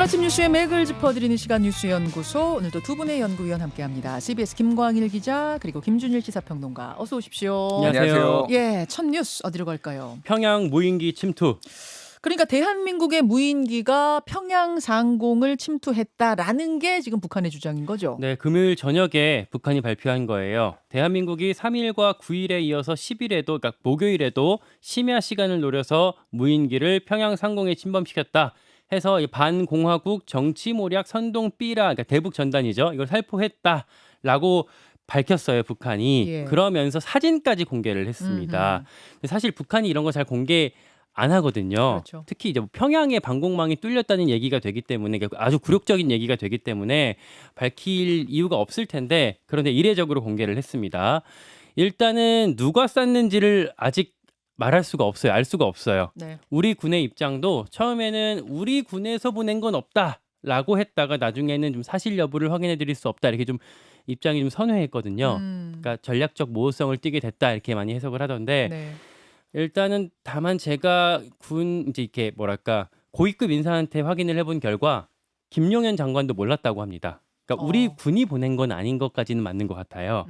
아침 뉴스의 맥을 짚어드리는 시간 뉴스연구소. 오늘도 두 분의 연구위원 함께합니다. CBS 김광일 기자 그리고 김준일 시사평론가 어서 오십시오. 안녕하세요. 예, 첫 뉴스 어디로 갈까요? 평양 무인기 침투. 그러니까 대한민국의 무인기가 평양 상공을 침투했다라는 게 지금 북한의 주장인 거죠? 네, 금요일 저녁에 북한이 발표한 거예요. 대한민국이 3일과 9일에 이어서 10일에도, 그러니까 목요일에도 심야 시간을 노려서 무인기를 평양 상공에 침범시켰다 해서 이 반공화국 정치모략 선동 삐라, 그러니까 대북 전단이죠. 이걸 살포했다라고 밝혔어요, 북한이. 예. 그러면서 사진까지 공개를 했습니다. 사실 북한이 이런 거 잘 공개 안 하거든요. 그렇죠. 특히 이제 평양의 방공망이 뚫렸다는 얘기가 되기 때문에 아주 굴욕적인 얘기가 되기 때문에 밝힐 이유가 없을 텐데, 그런데 이례적으로 공개를 했습니다. 일단은 누가 쐈는지를 아직 말할 수가 없어요. 알 수가 없어요. 네. 우리 군의 입장도 처음에는 우리 군에서 보낸 건 없다라고 했다가 나중에는 좀 사실 여부를 확인해 드릴 수 없다, 이렇게 좀 입장이 좀 선회했거든요. 그러니까 전략적 모호성을 띠게 됐다, 이렇게 많이 해석을 하던데, 네. 일단은 다만 제가 군 이제 이렇게 뭐랄까 고위급 인사한테 확인을 해본 결과 김용현 장관도 몰랐다고 합니다. 그러니까 우리 군이 보낸 건 아닌 것까지는 맞는 것 같아요.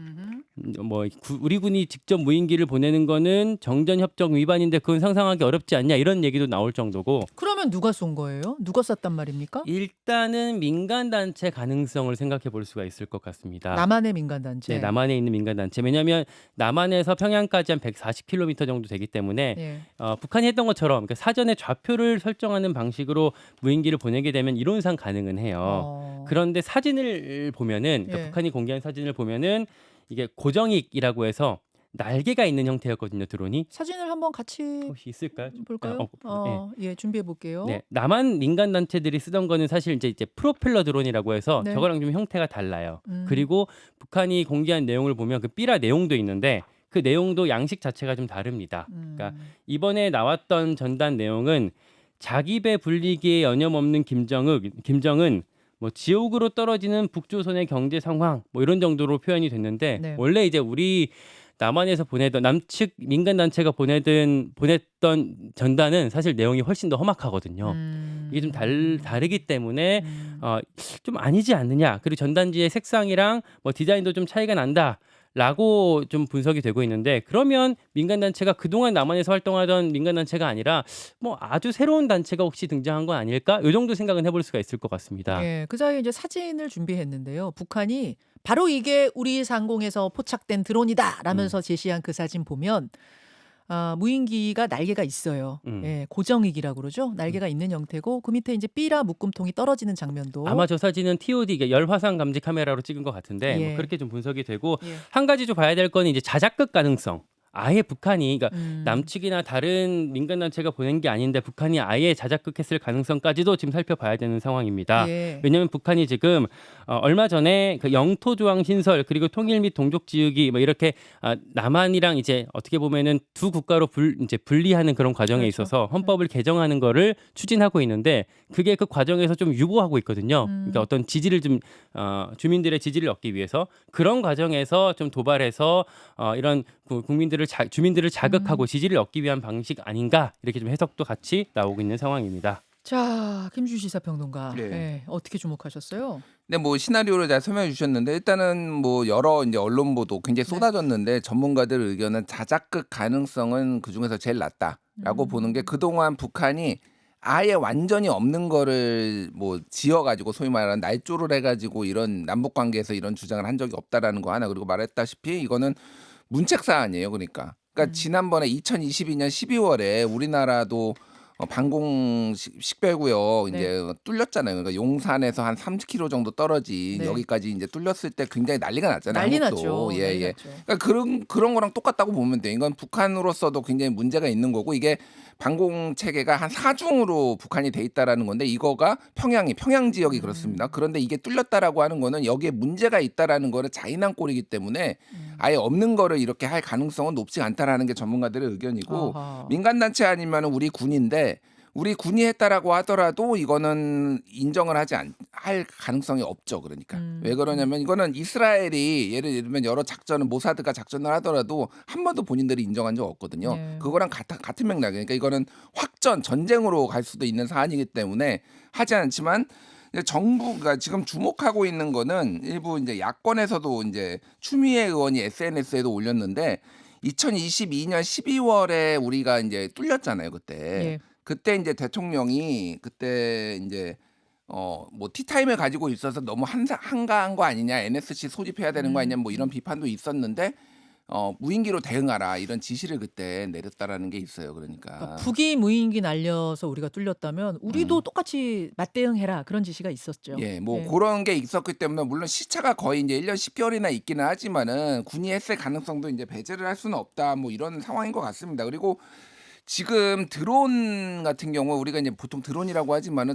우리 군이 직접 무인기를 보내는 거는 정전협정 위반인데 그건 상상하기 어렵지 않냐, 이런 얘기도 나올 정도고. 그러면 누가 쏜 거예요? 누가 쐈단 말입니까? 일단은 민간단체 가능성을 생각해 볼 수가 있을 것 같습니다. 남한의 민간단체. 네, 남한에 있는 민간단체. 왜냐하면 남한에서 평양까지 한 140km 정도 되기 때문에 예. 북한이 했던 것처럼 그러니까 사전에 좌표를 설정하는 방식으로 무인기를 보내게 되면 이론상 가능은 해요. 그런데 사진을 보면은, 그러니까 예. 북한이 공개한 사진을 보면은 이게 고정익이라고 해서 날개가 있는 형태였거든요, 드론이. 사진을 한번 같이 혹시 있을까요? 볼까요? 예, 준비해 볼게요. 네, 남한 민간 단체들이 쓰던 거는 사실 이제 프로펠러 드론이라고 해서 네. 저거랑 좀 형태가 달라요. 그리고 북한이 공개한 내용을 보면 그 삐라 내용도 있는데 그 내용도 양식 자체가 좀 다릅니다. 그러니까 이번에 나왔던 전단 내용은 자기 배 불리기에 여념없는 김정은 뭐 지옥으로 떨어지는 북조선의 경제 상황, 뭐 이런 정도로 표현이 됐는데, 네. 원래 이제 우리 남한에서 보내던 남측 민간 단체가 보냈던 전단은 사실 내용이 훨씬 더 험악하거든요. 이게 좀 다르기 때문에 좀 아니지 않느냐. 그리고 전단지의 색상이랑 뭐 디자인도 좀 차이가 난다라고 좀 분석이 되고 있는데, 그러면 민간 단체가 그동안 남한에서 활동하던 민간 단체가 아니라 뭐 아주 새로운 단체가 혹시 등장한 건 아닐까? 이 정도 생각은 해볼 수가 있을 것 같습니다. 예, 그 사이에 이제 사진을 준비했는데요. 북한이 바로 이게 우리 상공에서 포착된 드론이다 라면서 제시한 그 사진 보면 무인기가 날개가 있어요. 예, 고정익이라고 그러죠. 날개가 있는 형태고 그 밑에 이제 삐라 묶음통이 떨어지는 장면도. 아마 저 사진은 TOD, 이게 열화상 감지 카메라로 찍은 것 같은데 예. 뭐 그렇게 좀 분석이 되고, 예. 한 가지 좀 봐야 될 거는 이제 자작극 가능성. 아예 북한이, 그러니까 남측이나 다른 민간 단체가 보낸 게 아닌데 북한이 아예 자작극했을 가능성까지도 지금 살펴봐야 되는 상황입니다. 예. 왜냐하면 북한이 지금 얼마 전에 그 영토 조항 신설 그리고 통일 및 동족 지우기 뭐 이렇게 남한이랑 이제 어떻게 보면은 두 국가로 이제 분리하는 그런 과정에 그렇죠. 있어서 헌법을 개정하는 거를 추진하고 있는데, 그게 그 과정에서 좀 유보하고 있거든요. 그러니까 어떤 지지를 좀 주민들의 지지를 얻기 위해서 그런 과정에서 좀 도발해서 이런 주민들을 자극하고 지지를 얻기 위한 방식 아닌가, 이렇게 좀 해석도 같이 나오고 있는 상황입니다. 자, 김준 시사평론가. 네. 예, 어떻게 주목하셨어요? 근데 뭐 시나리오를 잘 설명해 주셨는데, 일단은 뭐 여러 이제 언론 보도 굉장히 쏟아졌는데 전문가들 의견은 자작극 가능성은 그 중에서 제일 낮다라고 보는 게, 그동안 북한이 아예 완전히 없는 거를 뭐 지어가지고 소위 말하는 날조를 해가지고 이런 남북 관계에서 이런 주장을 한 적이 없다라는 거 하나, 그리고 말했다시피 이거는 문책 사안이에요. 그러니까 지난번에 2022년 12월에 우리나라도 방공 식별구역 네. 이제 뚫렸잖아요. 그러니까 용산에서 한 30km 정도 떨어진 네. 여기까지 이제 뚫렸을 때 굉장히 난리가 났잖아요. 난리 한국도. 났죠. 예, 난리 예. 났죠. 그러니까 그런 거랑 똑같다고 보면 돼. 이건 북한으로서도 굉장히 문제가 있는 거고, 이게 방공 체계가 한 4중으로 북한이 돼 있다라는 건데, 이거가 평양 지역이 그렇습니다. 그런데 이게 뚫렸다라고 하는 거는 여기에 문제가 있다라는 거를 자인한 꼴이기 때문에 아예 없는 거를 이렇게 할 가능성은 높지 않다라는 게 전문가들의 의견이고, 아하. 민간 단체 아니면 우리 군인데 우리 군이 했다라고 하더라도 이거는 인정을 할 가능성이 없죠. 그러니까 왜 그러냐면 이거는 이스라엘이 예를 들면 여러 작전을 모사드가 작전을 하더라도 한 번도 본인들이 인정한 적 없거든요. 네. 그거랑 같은 맥락. 그러니까 이거는 전쟁으로 갈 수도 있는 사안이기 때문에 하지 않지만 정부가 지금 주목하고 있는 거는 일부 이제 야권에서도 이제 추미애 의원이 SNS에도 올렸는데 2022년 12월에 우리가 이제 뚫렸잖아요. 그때. 예. 그때 이제 대통령이 그때 이제 뭐 티타임을 가지고 있어서 너무 한가한 거 아니냐, NSC 소집해야 되는 거 아니냐, 뭐 이런 비판도 있었는데 무인기로 대응하라 이런 지시를 그때 내렸다라는 게 있어요. 그러니까 그러니까 북이 무인기 날려서 우리가 뚫렸다면 우리도 음. 똑같이 맞대응해라 그런 지시가 있었죠. 예, 뭐 예. 그런 게 있었기 때문에 물론 시차가 거의 이제 1년 10개월이나 있기는 하지만은 군이 했을 가능성도 이제 배제를 할 수는 없다. 뭐 이런 상황인 것 같습니다. 그리고 지금 드론 같은 경우 우리가 이제 보통 드론이라고 하지만은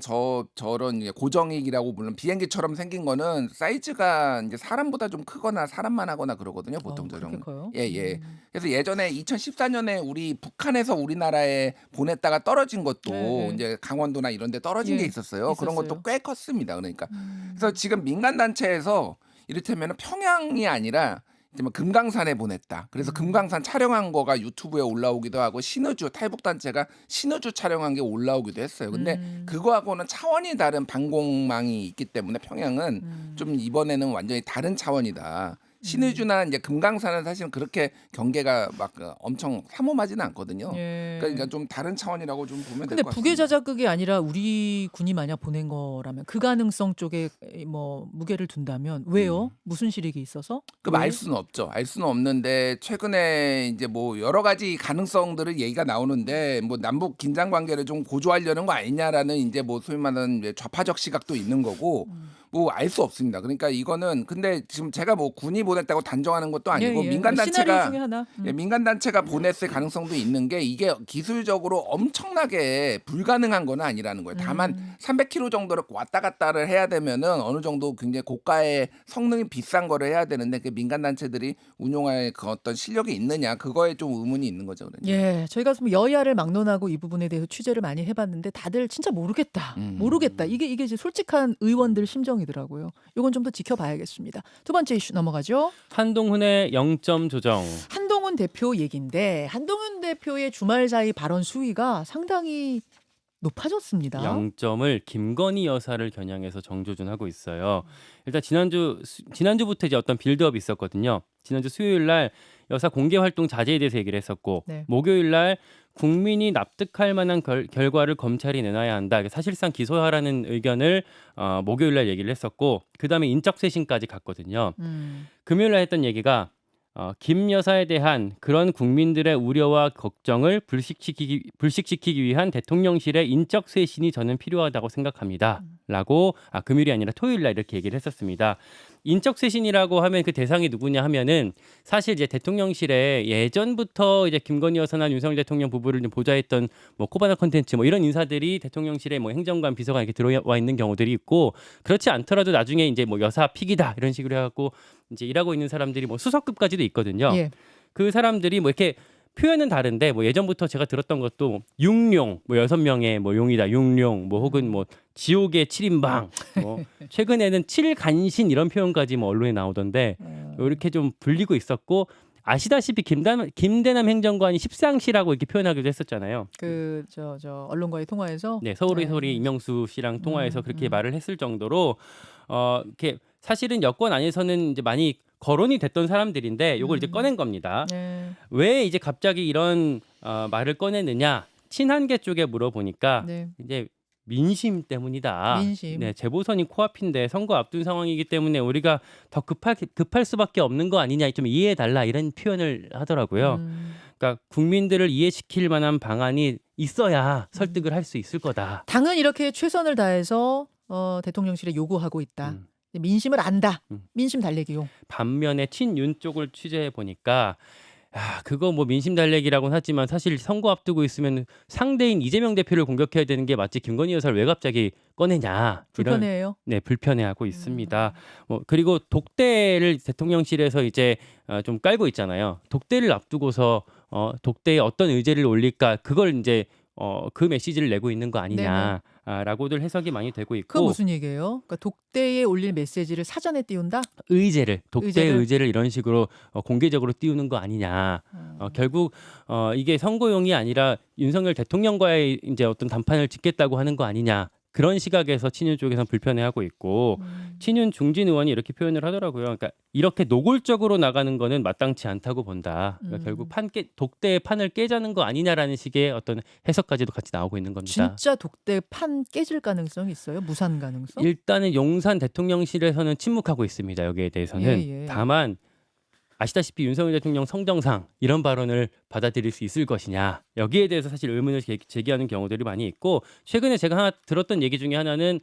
저런 이제 고정익이라고 물론 비행기처럼 생긴 거는 사이즈가 이제 사람보다 좀 크거나 사람만 하거나 그러거든요. 보통 그렇게 저런. 커요? 예, 예. 그래서 예전에 2014년에 우리 북한에서 우리나라에 보냈다가 떨어진 것도 네, 네. 이제 강원도나 이런 데 떨어진 예, 게 있었어요. 그런 것도 있었어요. 꽤 컸습니다. 그러니까. 그래서 지금 민간 단체에서 이를테면 평양이 아니라 이제 뭐 금강산에 보냈다. 그래서 금강산 촬영한 거가 유튜브에 올라오기도 하고 신의주 탈북 단체가 신의주 촬영한 게 올라오기도 했어요. 근데 그거하고는 차원이 다른 방공망이 있기 때문에 평양은 좀 이번에는 완전히 다른 차원이다. 신의주나 이제 금강산은 사실은 그렇게 경계가 막 엄청 삼엄하지는 않거든요. 예. 그러니까 좀 다른 차원이라고 좀 보면 될 근데 것 북의 같습니다. 자작극이 아니라 우리 군이 만약 보낸 거라면 그 가능성 쪽에 뭐 무게를 둔다면 왜요? 무슨 실익이 있어서? 그럼 왜? 알 수는 없죠. 알 수는 없는데 최근에 이제 뭐 여러 가지 가능성들을 얘기가 나오는데 뭐 남북 긴장 관계를 좀 고조하려는 거 아니냐라는 이제 뭐 소위 말하는 이제 좌파적 시각도 있는 거고 뭐 알 수 없습니다. 그러니까 이거는 근데 지금 제가 뭐 군이 보냈다고 단정하는 것도 아니고 예, 예. 민간 시나리오 단체가 중에 하나. 예, 민간 단체가 보냈을 가능성도 있는 게 이게 기술적으로 엄청나게 불가능한 건 아니라는 거예요. 다만 300km 정도를 왔다 갔다를 해야 되면은 어느 정도 굉장히 고가의 성능이 비싼 거를 해야 되는데 그 민간 단체들이 운용할 그 어떤 실력이 있느냐 그거에 좀 의문이 있는 거죠. 그러니까. 예, 저희가 좀 여야를 막론하고 이 부분에 대해서 취재를 많이 해봤는데 다들 진짜 모르겠다, 모르겠다. 이게 이제 솔직한 의원들 심정이더라고요. 이건 좀 더 지켜봐야겠습니다. 두 번째 이슈 넘어가죠. 한동훈의 0점 조정. 한동훈 대표 얘기인데 한동훈 대표의 주말 사이 발언 수위가 상당히 높아졌습니다. 0점을 김건희 여사를 겨냥해서 정조준하고 있어요. 일단 지난주부터 이제 어떤 빌드업이 있었거든요. 지난주 수요일 날 여사 공개 활동 자제에 대해서 얘기를 했었고 네. 목요일 날 국민이 납득할 만한 결과를 검찰이 내놔야 한다. 사실상 기소하라는 의견을 목요일 날 얘기를 했었고 그다음에 인적쇄신까지 갔거든요. 금요일 날 했던 얘기가 김 여사에 대한 그런 국민들의 우려와 걱정을 불식시키기 위한 대통령실의 인적 쇄신이 저는 필요하다고 생각합니다. 라고 금요일이 아니라 토요일 날 이렇게 얘기를 했었습니다. 인적 쇄신이라고 하면 그 대상이 누구냐 하면은 사실 이제 대통령실에 예전부터 이제 김건희 여사나 윤석열 대통령 부부를 좀 보좌했던 뭐 코바나 컨텐츠 뭐 이런 인사들이 대통령실에 뭐 행정관 비서관 이렇게 들어와 있는 경우들이 있고 그렇지 않더라도 나중에 이제 뭐 여사 픽이다 이런 식으로 해갖고 이제 일하고 있는 사람들이 뭐 수석급까지도 있거든요. 예. 그 사람들이 뭐 이렇게 표현은 다른데 뭐 예전부터 제가 들었던 것도 육룡 뭐 6명의 뭐 용이다 육룡 뭐 혹은 뭐 지옥의 7인방 뭐 최근에는 7간신 이런 표현까지 뭐 언론에 나오던데 이렇게 좀 불리고 있었고 아시다시피 김대남 행정관이 십상시라고 이렇게 표현하기도 했었잖아요. 그 저 언론과의 통화에서 네, 서울의 소리 이명수 씨랑 통화해서 그렇게 말을 했을 정도로 이렇게 사실은 여권 안에서는 이제 많이 거론이 됐던 사람들인데 이걸 이제 꺼낸 겁니다. 네. 왜 이제 갑자기 이런 말을 꺼내느냐? 친한계 쪽에 물어보니까 네. 이제 민심 때문이다. 민심. 네, 재보선이 코앞인데 선거 앞둔 상황이기 때문에 우리가 더 급할 수밖에 없는 거 아니냐, 좀 이해해 달라 이런 표현을 하더라고요. 그러니까 국민들을 이해시킬 만한 방안이 있어야 설득을 할 수 있을 거다. 당은 이렇게 최선을 다해서 대통령실에 요구하고 있다. 민심을 안다. 민심 달래기용. 반면에 친윤 쪽을 취재해 보니까 그거 뭐 민심 달래기라고는 하지만 사실 선거 앞두고 있으면 상대인 이재명 대표를 공격해야 되는 게 마치 김건희 여사를 왜 갑자기 꺼내냐. 불편해요. 네, 불편해하고 있습니다. 그리고 독대를 대통령실에서 이제 좀 깔고 있잖아요. 독대를 앞두고서 독대에 어떤 의제를 올릴까 그걸 이제 그 메시지를 내고 있는 거 네네. 아니냐라고들 해석이 많이 되고 그거 있고 무슨 얘기예요? 그러니까 독대에 올릴 메시지를 사전에 띄운다? 독대 의제를? 의제를 이런 식으로 공개적으로 띄우는 거 아니냐. 결국 이게 선거용이 아니라 윤석열 대통령과의 이제 어떤 담판을 짓겠다고 하는 거 아니냐. 그런 시각에서 친윤 쪽에서는 불편해하고 있고 친윤 중진 의원이 이렇게 표현을 하더라고요. 그러니까 이렇게 노골적으로 나가는 거는 마땅치 않다고 본다. 그러니까 결국 독대의 판을 깨자는 거 아니냐라는 식의 어떤 해석까지도 같이 나오고 있는 겁니다. 진짜 독대 판 깨질 가능성이 있어요? 무산 가능성? 일단은 용산 대통령실에서는 침묵하고 있습니다. 여기에 대해서는. 예. 다만 아시다시피 윤석열 대통령 성정상 이런 발언을 받아들일 수 있을 것이냐. 여기에 대해서 사실 의문을 제기하는 경우들이 많이 있고 최근에 제가 하나 들었던 얘기 중에 하나는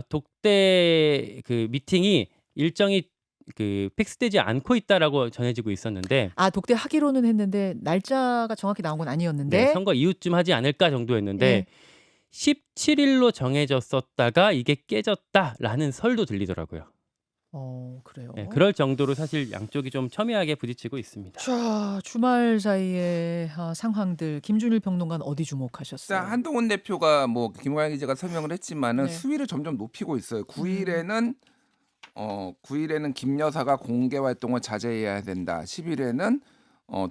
독대 그 미팅이 일정이 그 픽스되지 않고 있다라고 전해지고 있었는데 독대 하기로는 했는데 날짜가 정확히 나온 건 아니었는데. 네, 선거 이후쯤 하지 않을까 정도였는데 예. 17일로 정해졌었다가 이게 깨졌다라는 설도 들리더라고요. 그래요. 네, 그럴 정도로 사실 양쪽이 좀 첨예하게 부딪히고 있습니다. 자, 주말 사이의 상황들 김준일 평론가는 어디 주목하셨어요? 일단 한동훈 대표가 뭐 김광현 기자가 설명을 했지만은 네. 수위를 점점 높이고 있어요. 9일에는 김 여사가 공개 활동을 자제해야 된다. 10일에는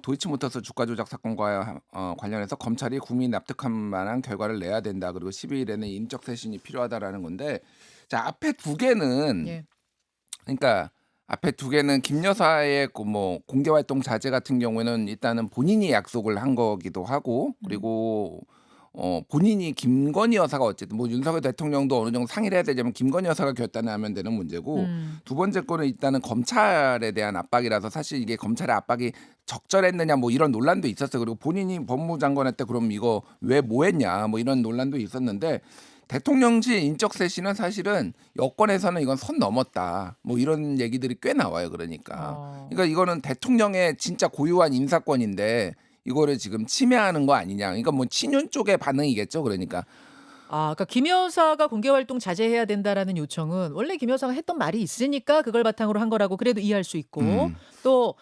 도이치모터스 주가 조작 사건과 관련해서 검찰이 국민 납득할 만한 결과를 내야 된다. 그리고 12일에는 인적 쇄신이 필요하다라는 건데, 자 앞에 두 개는 예. 그러니까 앞에 두 개는 김 여사의 그 뭐 공개 활동 자제 같은 경우에는 일단은 본인이 약속을 한 거기도 하고 그리고 본인이 김건희 여사가 어쨌든 뭐 윤석열 대통령도 어느 정도 상의를 해야 되지만 김건희 여사가 결단하면 되는 문제고 두 번째 거는 일단은 검찰에 대한 압박이라서 사실 이게 검찰의 압박이 적절했느냐 뭐 이런 논란도 있었어요. 그리고 본인이 법무장관 때 그럼 이거 왜 뭐 했냐 뭐 이런 논란도 있었는데 대통령실 인적 쇄신은 사실은 여권에서는 이건 선 넘었다. 뭐 이런 얘기들이 꽤 나와요. 그러니까 이거는 대통령의 진짜 고유한 인사권인데 이거를 지금 침해하는 거 아니냐. 그러니까 뭐 친윤 쪽의 반응이겠죠. 그러니까. 그러니까 김 여사가 공개 활동 자제해야 된다라는 요청은 원래 김 여사가 했던 말이 있으니까 그걸 바탕으로 한 거라고 그래도 이해할 수 있고 또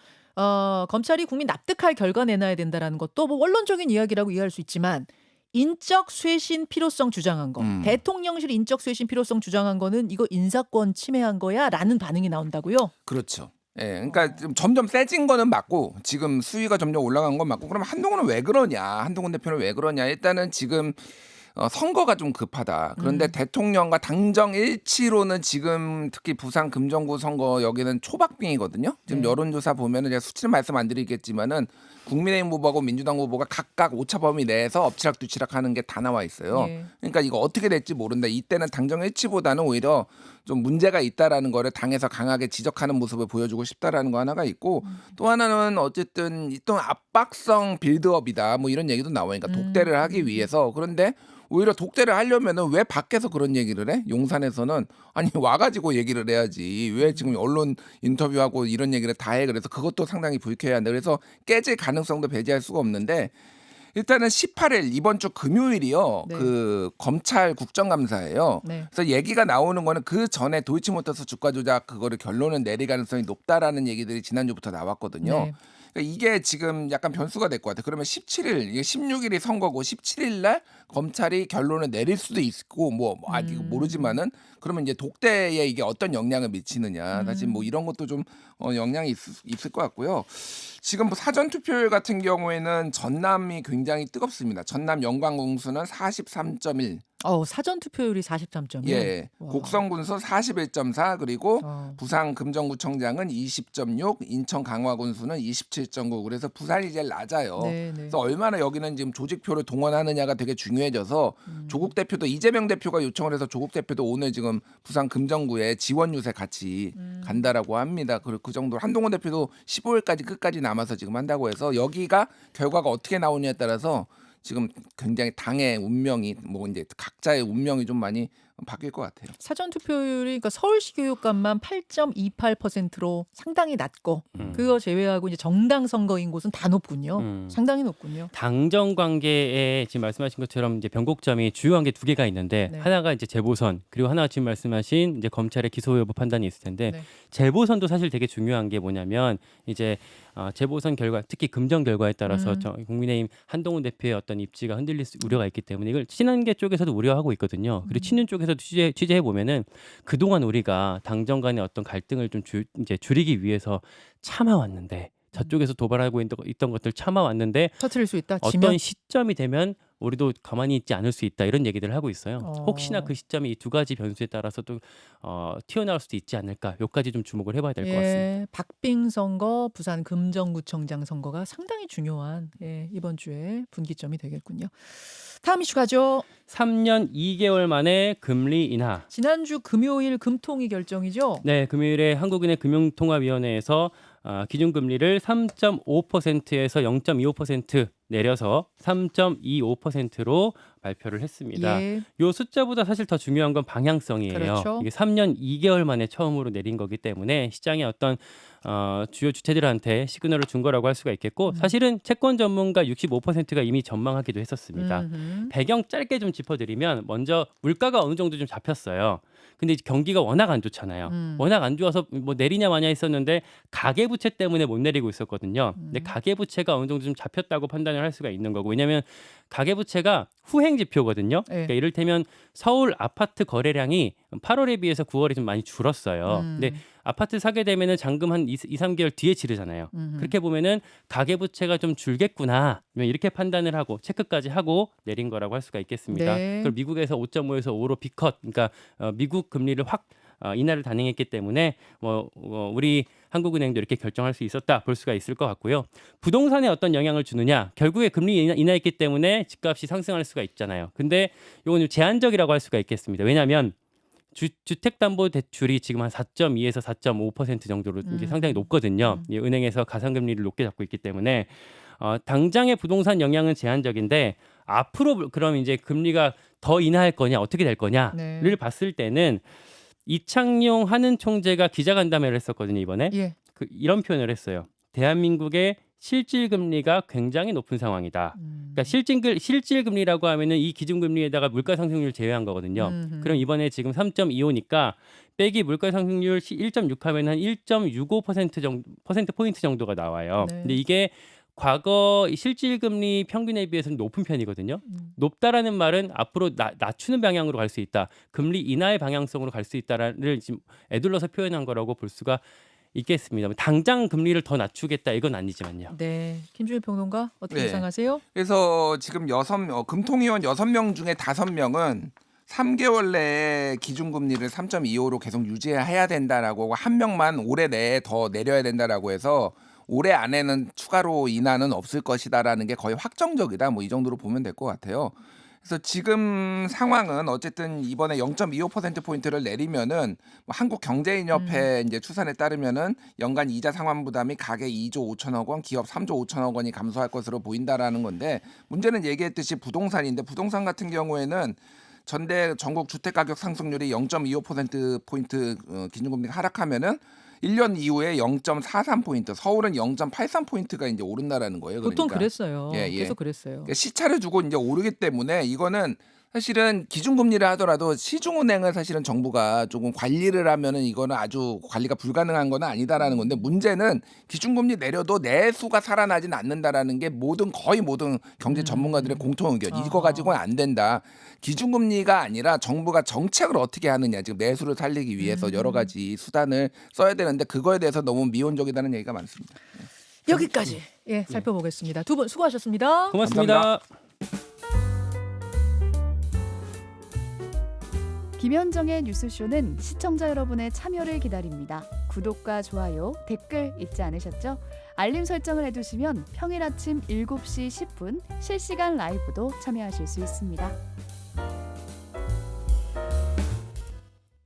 검찰이 국민 납득할 결과 내놔야 된다라는 것도 뭐 원론적인 이야기라고 이해할 수 있지만 인적 쇄신 필요성 주장한 거, 대통령실 인적 쇄신 필요성 주장한 거는 이거 인사권 침해한 거야라는 반응이 나온다고요? 그렇죠. 예, 그러니까 좀 점점 세진 거는 맞고 지금 수위가 점점 올라간 건 맞고 그럼 한동훈은 왜 그러냐? 한동훈 대표는 왜 그러냐? 일단은 지금 선거가 좀 급하다. 그런데 대통령과 당정 일치로는 지금 특히 부산 금정구 선거 여기는 초박빙이거든요. 지금 여론조사 보면은 제가 수치는 말씀 안 드리겠지만은 국민의힘 후보하고 민주당 후보가 각각 오차 범위 내에서 엎치락뒤치락 하는 게 다 나와 있어요. 예. 그러니까 이거 어떻게 될지 모른다. 이때는 당정 일치보다는 오히려 좀 문제가 있다라는 거를 당에서 강하게 지적하는 모습을 보여주고 싶다라는 거 하나가 있고 또 하나는 어쨌든 또 압박성 빌드업이다. 뭐 이런 얘기도 나오니까 독대를 하기 위해서 그런데 오히려 독대를 하려면은 왜 밖에서 그런 얘기를 해? 용산에서는 아니 와가지고 얘기를 해야지. 왜 지금 언론 인터뷰하고 이런 얘기를 다 해? 그래서 그것도 상당히 불쾌한데 그래서 깨질 가능성도 배제할 수가 없는데 일단은 18일 이번 주 금요일이요. 네. 그 검찰 국정감사예요. 네. 그래서 얘기가 나오는 거는 그 전에 도이치모터스 주가 조작 그거를 결론은 내릴 가능성이 높다라는 얘기들이 지난주부터 나왔거든요. 네. 그러니까 이게 지금 약간 변수가 될 것 같아요. 그러면 17일, 이게 16일이 선거고 17일 날 검찰이 결론을 내릴 수도 있고 뭐 아직 모르지만은 그러면 이제 독대에 이게 어떤 영향을 미치느냐. 사실 뭐 이런 것도 좀 영향이 있을 것 같고요. 지금 뭐 사전 투표율 같은 경우에는 전남이 굉장히 뜨겁습니다. 전남 영광군수는 43.1. 사전 투표율이 43.1. 예. 와. 곡성군수 41.4 그리고 어. 부산 금정구청장은 20.6, 인천 강화군수는 27.9. 그래서 부산이 제일 낮아요. 네. 그래서 얼마나 여기는 지금 조직표를 동원하느냐가 되게 중요해져서 조국 대표도 이재명 대표가 요청을 해서 조국 대표도 오늘 지금 부산 금정구에 지원 유세 같이 간다라고 합니다. 그 정도 한동훈 대표도 15일까지 끝까지 남아서 지금 한다고 해서 여기가 결과가 어떻게 나오냐에 따라서 지금 굉장히 당의 운명이 뭐 이제 각자의 운명이 좀 많이 바뀔 것 같아요. 사전 투표율이 그러니까 서울시 교육감만 8.28%로 상당히 낮고 그거 제외하고 이제 정당 선거인 곳은 다 높군요. 상당히 높군요. 당정 관계에 지금 말씀하신 것처럼 이제 변곡점이 주요한 게 두 개가 있는데 네. 하나가 이제 재보선 그리고 하나가 지금 말씀하신 이제 검찰의 기소 여부 판단이 있을 텐데 네. 재보선도 사실 되게 중요한 게 뭐냐면 이제 재보선 결과 특히 금전 결과에 따라서 국민의힘 한동훈 대표의 어떤 입지가 흔들릴 우려가 있기 때문에 이걸 친한계 쪽에서도 우려하고 있거든요. 그리고 친윤 쪽에서도 취재해 보면은 그동안 우리가 당정 간의 어떤 갈등을 좀 이제 줄이기 위해서 참아왔는데 저쪽에서 도발하고 있던 것들 참아왔는데 터트릴 수 있다. 어떤 지면 시점이 되면 우리도 가만히 있지 않을 수 있다 이런 얘기들을 하고 있어요. 혹시나 그 시점이 이 두 가지 변수에 따라서 또 튀어나올 수도 있지 않을까. 여기까지 좀 주목을 해봐야 될 것 같습니다. 박빙 선거, 부산 금정구청장 선거가 상당히 중요한 이번 주에 분기점이 되겠군요. 다음 이슈 가죠. 3년 2개월 만에 금리 인하. 지난주 금요일 금통위 결정이죠. 네, 금요일에 한국은행 금융통화위원회에서 기준금리를 3.5%에서 0.25% 내려서 3.25%로 발표를 했습니다. 예. 이 숫자보다 사실 더 중요한 건 방향성이에요. 그렇죠. 이게 3년 2개월 만에 처음으로 내린 거기 때문에 시장의 어떤 주요 주체들한테 시그널을 준 거라고 할 수가 있겠고 사실은 채권 전문가 65%가 이미 전망하기도 했었습니다. 배경 짧게 좀 짚어드리면 먼저 물가가 어느 정도 좀 잡혔어요. 근데 이제 경기가 워낙 안 좋잖아요. 워낙 안 좋아서 뭐 내리냐 마냐 했었는데 가계부채 때문에 못 내리고 있었거든요. 근데 가계부채가 어느 정도 좀 잡혔다고 판단을 할 수가 있는 거고 왜냐하면 가계부채가 후행 지표거든요. 그러니까 이를테면 서울 아파트 거래량이 8월에 비해서 9월에 좀 많이 줄었어요. 근데 아파트 사게 되면은 잔금 한 2-3개월 뒤에 치르잖아요. 그렇게 보면은 가계부채가 좀 줄겠구나. 이렇게 판단을 하고 체크까지 하고 내린 거라고 할 수가 있겠습니다. 네. 그걸 미국에서 5.5에서 5로 비컷, 그러니까 미국 금리를 확 인하를 단행했기 때문에 우리 한국은행도 이렇게 결정할 수 있었다 볼 수가 있을 것 같고요. 부동산에 어떤 영향을 주느냐? 결국에 금리 인하했기 때문에 집값이 상승할 수가 있잖아요. 근데 이건 제한적이라고 할 수가 있겠습니다. 왜냐하면 주택담보대출이 지금 한 4.2에서 4.5% 정도로 이제 상당히 높거든요. 이 은행에서 가상금리를 높게 잡고 있기 때문에 당장의 부동산 영향은 제한적인데 앞으로 그럼 이제 금리가 더 인하할 거냐 어떻게 될 거냐를 봤을 때는 이창용 하는 총재가 기자간담회를 했었거든요 이번에. 예. 이런 표현을 했어요. 대한민국의 실질금리가 굉장히 높은 상황이다. 그러니까 실질금리라고 하면은 이 기준금리에다가 물가상승률 제외한 거거든요. 그럼 이번에 지금 3.25니까 빼기 물가상승률 1.6 하면 한 1.65% 정도 퍼센트 정도가 나와요. 네. 근데 이게 과거 실질금리 평균에 비해서는 높은 편이거든요. 높다라는 말은 앞으로 낮추는 방향으로 갈 수 있다. 금리 인하의 방향성으로 갈 수 있다를 지금 애둘러서 표현한 거라고 볼 수가 있겠습니다. 당장 금리를 더 낮추겠다 이건 아니지만요. 네. 김준일 평론가 어떻게 예상하세요? 그래서 지금 금통위원 6명 중에 5명은 3개월 내에 기준금리를 3.25로 계속 유지해야 된다라고 한 명만 올해 내에 더 내려야 된다라고 해서 올해 안에는 추가로 인하는 없을 것이다라는 게 거의 확정적이다. 뭐 이 정도로 보면 될 것 같아요. 그래서 지금 상황은 어쨌든 이번에 0.25%포인트를 내리면은 뭐 한국경제인협회 이제 추산에 따르면은 연간 이자 상환 부담이 가계 2조 5천억 원, 기업 3조 5천억 원이 감소할 것으로 보인다라는 건데 문제는 얘기했듯이 부동산인데 부동산 같은 경우에는 전국 주택 가격 상승률이 0.25%포인트 기준금리가 하락하면은 1년 이후에 0.43포인트, 서울은 0.83포인트가 이제 오른다라는 거예요. 보통 그러니까. 그랬어요. 예. 계속 그랬어요. 그러니까 시차를 두고 이제 오르기 때문에 이거는 사실은 기준금리를 하더라도 시중은행은 사실은 정부가 조금 관리를 하면은 이거는 아주 관리가 불가능한 건 아니다라는 건데 문제는 기준금리 내려도 내수가 살아나진 않는다라는 게 거의 모든 경제 전문가들의 공통 의견. 이거 가지고는 안 된다. 기준금리가 아니라 정부가 정책을 어떻게 하느냐. 지금 내수를 살리기 위해서 여러 가지 수단을 써야 되는데 그거에 대해서 너무 미온적이다는 얘기가 많습니다. 여기까지 살펴보겠습니다. 두 분 수고하셨습니다. 고맙습니다. 감사합니다. 김현정의 뉴스쇼는 시청자 여러분의 참여를 기다립니다. 구독과 좋아요, 댓글 잊지 않으셨죠? 알림 설정을 해두시면 평일 아침 7시 10분 실시간 라이브도 참여하실 수 있습니다.